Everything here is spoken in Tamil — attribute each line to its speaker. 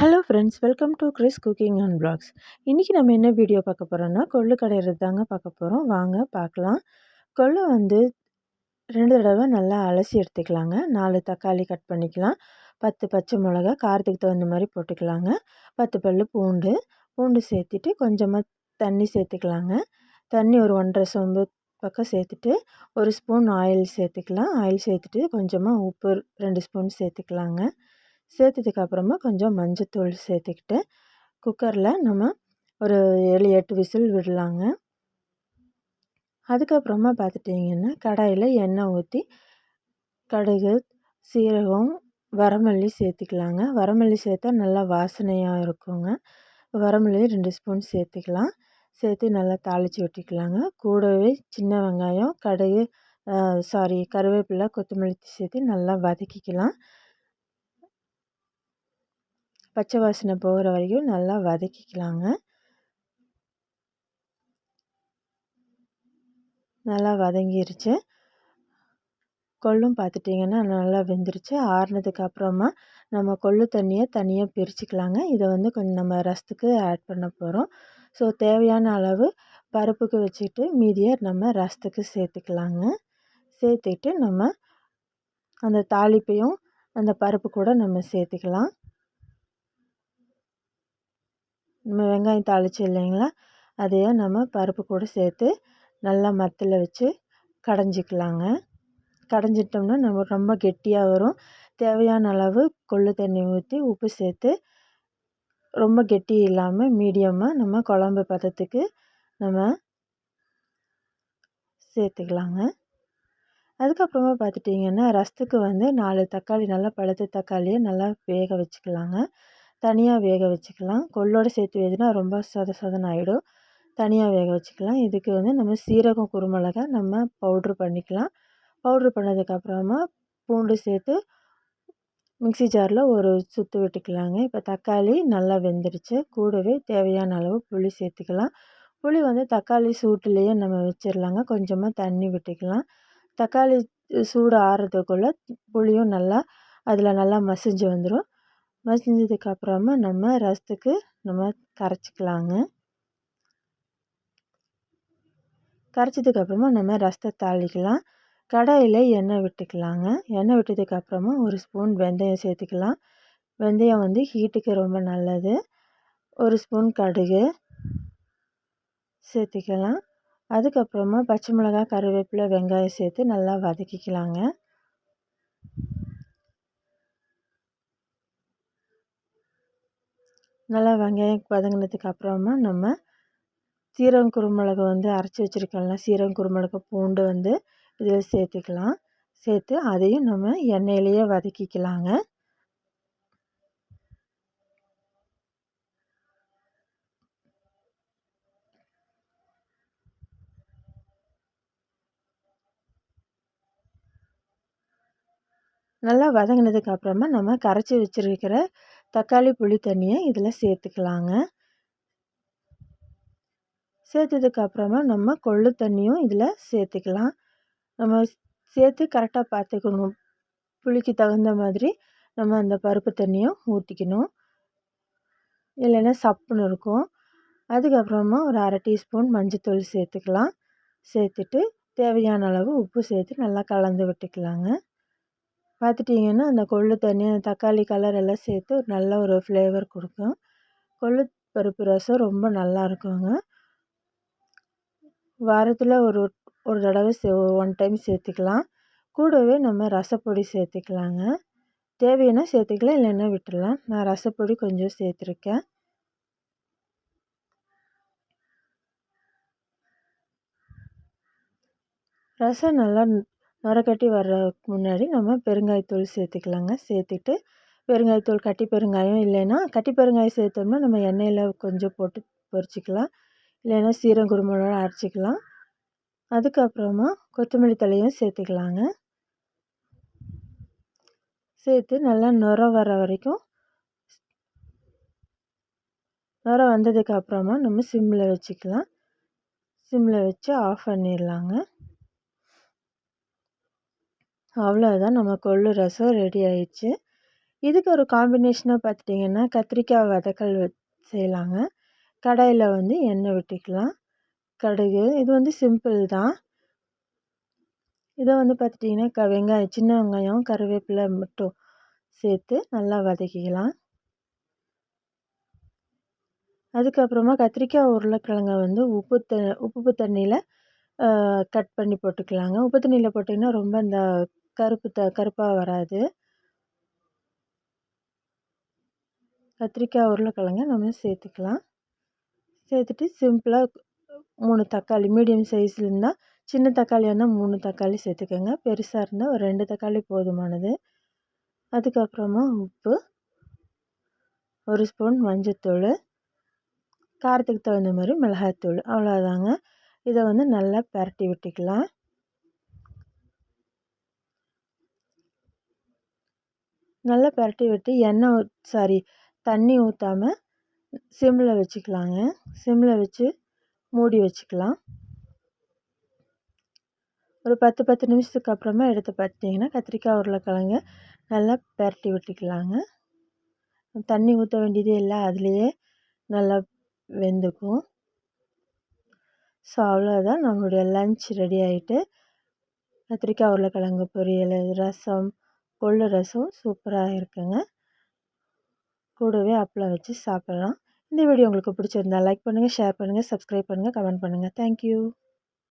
Speaker 1: Hello friends, welcome to Chris cooking and blogs. இன்றைக்கி நம்ம என்ன வீடியோ பார்க்க போகிறோன்னா, கொள்ளு கடையிறது தாங்க பார்க்க போகிறோம். வாங்க பார்க்கலாம். கொள்ளு வந்து 2 தடவை நல்லா அலசி எடுத்துக்கலாங்க. 4 தக்காளி கட் பண்ணிக்கலாம். 10 பச்சை மிளகா காரத்துக்கு தகுந்த மாதிரி போட்டுக்கலாங்க. 10 பல் பூண்டு சேர்த்துட்டு கொஞ்சமாக தண்ணி சேர்த்துக்கலாங்க. தண்ணி ஒரு 1.5 சொம்பு பக்கம் சேர்த்துட்டு 1 ஸ்பூன் ஆயில் சேர்த்துக்கலாம். ஆயில் சேர்த்துட்டு கொஞ்சமாக உப்பு 2 ஸ்பூன் சேர்த்துக்கலாங்க. சேர்த்ததுக்கப்புறமா கொஞ்சம் மஞ்சத்தூள் சேர்த்துக்கிட்டு குக்கரில் நம்ம ஒரு 7-8 விசில் விடலாங்க. அதுக்கப்புறமா பார்த்துட்டிங்கன்னா கடாயில் எண்ணெய் ஊற்றி கடுகு, சீரகம், வரமல்லி சேர்த்துக்கலாங்க. வரமல்லி சேர்த்தா நல்லா வாசனையாக இருக்குங்க. வரமல்லி 2 ஸ்பூன் சேர்த்துக்கலாம். சேர்த்து நல்லா தாளித்து விட்டுக்கலாங்க. கூடவே சின்ன வெங்காயம், கருவேப்பிலை, கொத்தமல்லி சேர்த்து நல்லா வதக்கிக்கலாம். பச்சை வாசனை போகிற வரைக்கும் நல்லா வதக்கிக்கலாங்க. நல்லா வதங்கிருச்சு. கொள்ளும் பார்த்துட்டிங்கன்னா நல்லா வெந்துருச்சு. ஆறுனதுக்கு அப்புறமா நம்ம கொள்ளு தண்ணியை தனியாக பிரிச்சுக்கலாங்க. இதை வந்து கொஞ்சம் நம்ம ரசத்துக்கு ஆட் பண்ண போகிறோம். ஸோ தேவையான அளவு பருப்புக்கு வச்சுட்டு மீதியை நம்ம ரசத்துக்கு சேர்த்துக்கலாங்க. சேர்த்துட்டு நம்ம அந்த தாளிப்பையும் அந்த பருப்பு கூட நம்ம சேர்த்துக்கலாம். நம்ம வெங்காயம் தாளிச்சு இல்லைங்களா, அதையே நம்ம பருப்பு கூட சேர்த்து நல்லா மத்தில் வச்சு கடைஞ்சிக்கலாங்க. கடைஞ்சிட்டோம்னா நம்ம ரொம்ப கெட்டியாக வரும். தேவையான அளவு கொள்ளு தண்ணி ஊற்றி உப்பு சேர்த்து ரொம்ப கெட்டி இல்லாமல் மீடியமாக நம்ம குழம்பு பதத்துக்கு நம்ம சேர்த்துக்கலாங்க. அதுக்கப்புறமா பார்த்துட்டிங்கன்னா ரசத்துக்கு வந்து 4 தக்காளி நல்லா பழுத்த தக்காளியை நல்லா வேக வச்சுக்கலாங்க. தனியாக வேக வச்சுக்கலாம். கொள்ளோடு சேர்த்து வேகுனா ரொம்ப சொதன்னு ஆகிடும். தனியாக வேக வச்சுக்கலாம். இதுக்கு வந்து நம்ம சீரகம், குருமிளகா நம்ம பவுட்ரு பண்ணிக்கலாம். பவுட்ரு பண்ணதுக்கப்புறமா பூண்டு சேர்த்து மிக்ஸி ஜாரில் ஒரு சுற்று விட்டுக்கலாங்க. இப்போ தக்காளி நல்லா வெந்துருச்சு. கூடவே தேவையான அளவு புளி சேர்த்துக்கலாம். புளி வந்து தக்காளி சூட்டுலேயே நம்ம வச்சிடலாங்க. கொஞ்சமாக தண்ணி விட்டுக்கலாம். தக்காளி சூடு ஆறுறதுக்குள்ளே புளியும் அதில் நல்லா மசிஞ்சு வந்துடும். மசிஞ்சதுக்கப்புறமா நம்ம ரசத்துக்கு நம்ம கரைச்சிக்கலாங்க. கரைச்சதுக்கப்புறமா நம்ம ரசத்தை தாளிக்கலாம். கடாயில் எண்ணெய் விட்டுக்கலாங்க. எண்ணெய் விட்டதுக்கப்புறமா 1 ஸ்பூன் வெந்தயம் சேர்த்துக்கலாம். வெந்தயம் வந்து ஹீட்டுக்கு ரொம்ப நல்லது. 1 ஸ்பூன் கடுகு சேர்த்துக்கலாம். அதுக்கப்புறமா பச்சை மிளகாய், கருவேப்பிலை, வெங்காயம் சேர்த்து நல்லா வதக்கிக்கலாங்க. நல்லா வெங்காயம் வதங்கினதுக்கு அப்புறமா நம்ம சீரகம், குருமிளகு வந்து அரைச்சி வச்சுருக்கோம்ல, சீரகம், குருமிளகு, பூண்டு வந்து இதில் சேர்த்துக்கலாம். சேர்த்து அதையும் நம்ம எண்ணெயிலேயே வதக்கிக்கலாங்க. நல்லா வதங்கினதுக்கு அப்புறமா நம்ம கரைச்சி வச்சுருக்கிற தக்காளி புளி தண்ணியை இதில் சேர்த்துக்கலாங்க. சேர்த்ததுக்கப்புறமா நம்ம கொள்ளு தண்ணியும் இதில் சேர்த்துக்கலாம். நம்ம சேர்த்து கரெக்டாக பார்த்துக்கணும். புளிக்கு தகுந்த மாதிரி நம்ம அந்த பருப்பு தண்ணியும் ஊற்றிக்கணும். இல்லைன்னா சப்புன்னு இருக்கும். அதுக்கப்புறமா ஒரு 1/2 டீஸ்பூன் மஞ்சத்தூள் சேர்த்துக்கலாம். சேர்த்துட்டு தேவையான அளவு உப்பு சேர்த்து நல்லா கலந்து விட்டுக்கலாங்க. பார்த்துட்டிங்கன்னா அந்த கொள்ளு தண்ணி, தக்காளி கலர் எல்லாம் சேர்த்து ஒரு நல்ல ஒரு ஃப்ளேவர் கொடுக்கும். கொள்ளு பருப்பு ரசம் ரொம்ப நல்லா இருக்குங்க. வாரத்தில் ஒரு தடவை 1 டைம் சேர்த்துக்கலாம். கூடவே நம்ம ரசப்பொடி சேர்த்துக்கலாங்க. தேவைன்னா சேர்த்துக்கலாம், இல்லைன்னா விட்டுடலாம். நான் ரசப்பொடி கொஞ்சம் சேர்த்துருக்கேன். ரசம் நல்லா நுரக்கட்டி வர்றதுக்கு முன்னாடி நம்ம பெருங்காயத்தூள் சேர்த்துக்கலாங்க. சேர்த்துட்டு பெருங்காயத்தூள், கட்டி பெருங்காயம் இல்லைன்னா கட்டி பெருங்காயம் சேர்த்தோம்னா நம்ம எண்ணெயில் கொஞ்சம் போட்டு பொரிச்சிக்கலாம். இல்லைன்னா சீரகம், குருமிளகு அரைச்சிக்கலாம். அதுக்கப்புறமா கொத்தமல்லி தழையும் சேர்த்துக்கலாங்க. சேர்த்து நல்லா நுர வர வரைக்கும், நுர வந்ததுக்கப்புறமா நம்ம சிம்மில் வச்சுக்கலாம். சிம்மில் வச்சு ஆஃப் பண்ணிடலாங்க. அவ்வளோதான், நம்ம கொள்ளு ரசம் ரெடி ஆயிடுச்சு. இதுக்கு ஒரு காம்பினேஷனாக பார்த்துட்டிங்கன்னா கத்திரிக்காய் வதக்கல் செய்யலாங்க. கடாயில் வந்து எண்ணெய் விட்டுக்கலாம். கடுகு இது வந்து சிம்பிள் தான். இதை வந்து பார்த்துட்டிங்கன்னா வெங்காயம் சின்ன வெங்காயம் கருவேப்பிலை மட்டும் சேர்த்து நல்லா வதக்கிக்கலாம். அதுக்கப்புறமா கத்திரிக்காய் உருளைக்கிழங்க வந்து உப்பு தண்ணியில் கட் பண்ணி போட்டுக்கலாங்க. உப்பு தண்ணியில் போட்டிங்கன்னா ரொம்ப இந்த கருப்பாக வராது. கத்திரிக்காய் உருளைக்கிழங்க நம்ம சேர்த்துக்கலாம். சேர்த்துட்டு சிம்பிளாக 3 தக்காளி மீடியம் சைஸில் இருந்தால் சின்ன தக்காளியாக இருந்தால் 3 தக்காளி சேர்த்துக்கோங்க. பெருசாக இருந்தால் ஒரு 2 தக்காளி போதுமானது. அதுக்கப்புறமா உப்பு, 1 ஸ்பூன் மஞ்சத்தூள், காரத்துக்கு தகுந்த மாதிரி மிளகாய்த்தூள், அவ்வளோதாங்க. இதை வந்து நல்லா பரட்டி விட்டுக்கலாம். நல்லா பரட்டி விட்டு தண்ணி ஊற்றாமல் சிம்மில் வச்சுக்கலாங்க. சிம்மில் வச்சு மூடி வச்சுக்கலாம். ஒரு 10 நிமிஷத்துக்கு அப்புறமா எடுத்து பார்த்தீங்கன்னா கத்திரிக்காய் உருளைக்கிழங்க நல்லா பரட்டி விட்டுக்கலாங்க. தண்ணி ஊற்ற வேண்டியதே இல்லை, அதுலேயே நல்லா வெந்துக்கும். ஸோ அவ்வளோதான், நம்மளுடைய லன்ச் ரெடி ஆகிட்டு. கத்திரிக்காய் உருளைக்கிழங்கு பொரியல், ரசம், கொள்ளு ரசம் சூப்பராக இருக்குங்க. கூடவே அப்பளம் வச்சு சாப்பிட்லாம். இந்த வீடியோ உங்களுக்கு பிடிச்சிருந்தா லைக் பண்ணுங்கள், ஷேர் பண்ணுங்கள், சப்ஸ்கிரைப் பண்ணுங்கள், கமெண்ட் பண்ணுங்கள். தேங்க்யூ.